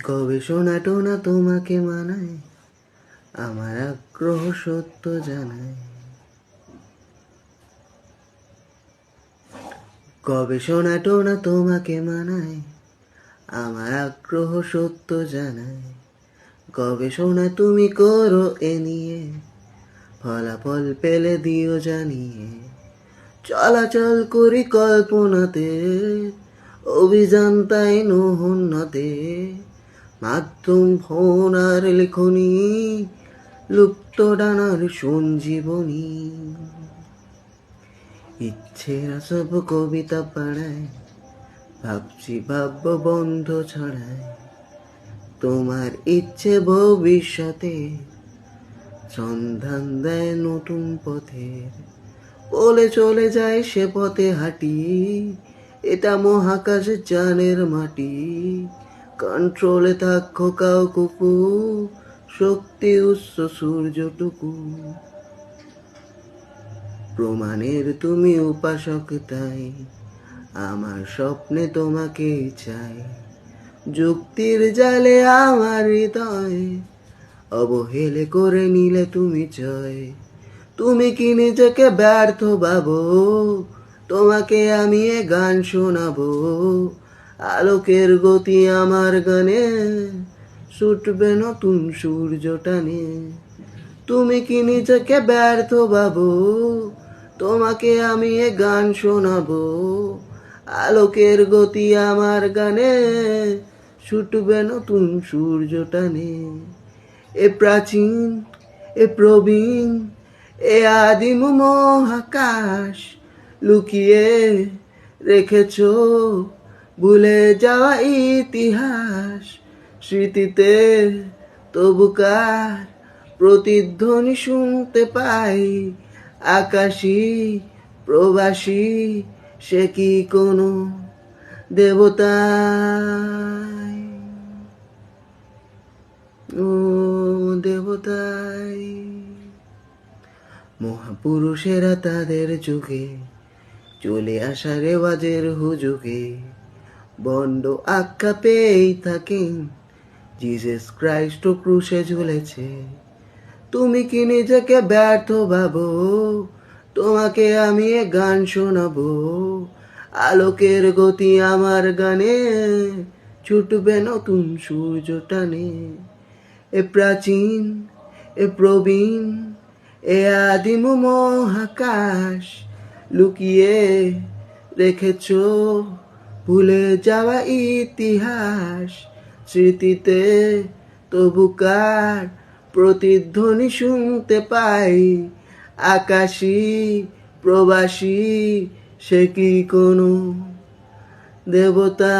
গবেষণা টোনা তোমাকে মানায়, আমার আগ্রহ সত্য জানায়। গবেষণা টোনা তোমাকে মানায়, আমার আগ্রহ সত্য জানায়। গবেষণা তুমি করো এ নিয়ে, ফলাফল পেলে দিও জানিয়ে। চলাচল করি কল্পনাতে, অভিযান তাই নহন্যতে। মাধ্যম ফোন আর লেখনী, লুপ্ত ডানার সঞ্জীবনী। ইচ্ছেরা সব কবিতা পাড়ায়, ভাবছি ভাব্য বন্ধ ছড়ায়। তোমার ইচ্ছে ভবিষ্যতে, সন্ধান দেয় নতুন পথের। বলে চলে যায় সে পথে হাঁটি, এটা মহাকাশের চানের মাটি। কন্ট্রোলে থাকো কাউ কুকু, শক্তি উৎস সূর্যটুকু। প্রমাণের তুমি উপাসক তাই, আমার স্বপ্নে তোমাকে চাই। যুক্তির জালে আমার হৃদয়, অবহেলে করে নিলে তুমি জয়। তুমি কি নিজেকে ব্যর্থ ভাবো, তোমাকে আমি এ গান শোনাবো। আলোকের গতি আমার গানে, ছুটবে নতুন সূর্য টানে। তুমি কি নিজেকে ব্যর্থ ভাবো, তোমাকে আমি এ গান শোনাবো। আলোকের গতি আমার গানে, ছুটবে নতুন সূর্য টানে। এ প্রাচীন, এ প্রবীণ, এ আদিম মহাকাশ, লুকিয়ে রেখেছ ভুলে যাওয়া ইতিহাস। স্মৃতিতে তবুকার প্রতিধ্বনি শুনতে পাই। আকাশী প্রবাসী, সে কি কোনো দেবতাই? ও দেবতাই। মহাপুরুষেরা তাদের যুগে চলে আসা রেওয়াজের হুজুগে বন্ড আখ্যা পেয়েই থাকেন। জিসাস ক্রাইস্ট ক্রুশে ঝুলেছে। তুমি কি নিজেকে ব্যর্থ ভাবো, তোমাকে আমি এ গান শোনাবো। আলোকের গতি আমার গানে, ছুটবে নতুন সূর্য টানে। এ প্রাচীন, এ প্রবীণ, এ আদিম মহাকাশ, লুকিয়ে রেখেছ ভুলে যাওয়া ইতিহাস। স্মৃতিতে তবুকার প্রতিধ্বনি শুনতে পাই। আকাশী প্রবাসী, সে কি কোনো দেবতা?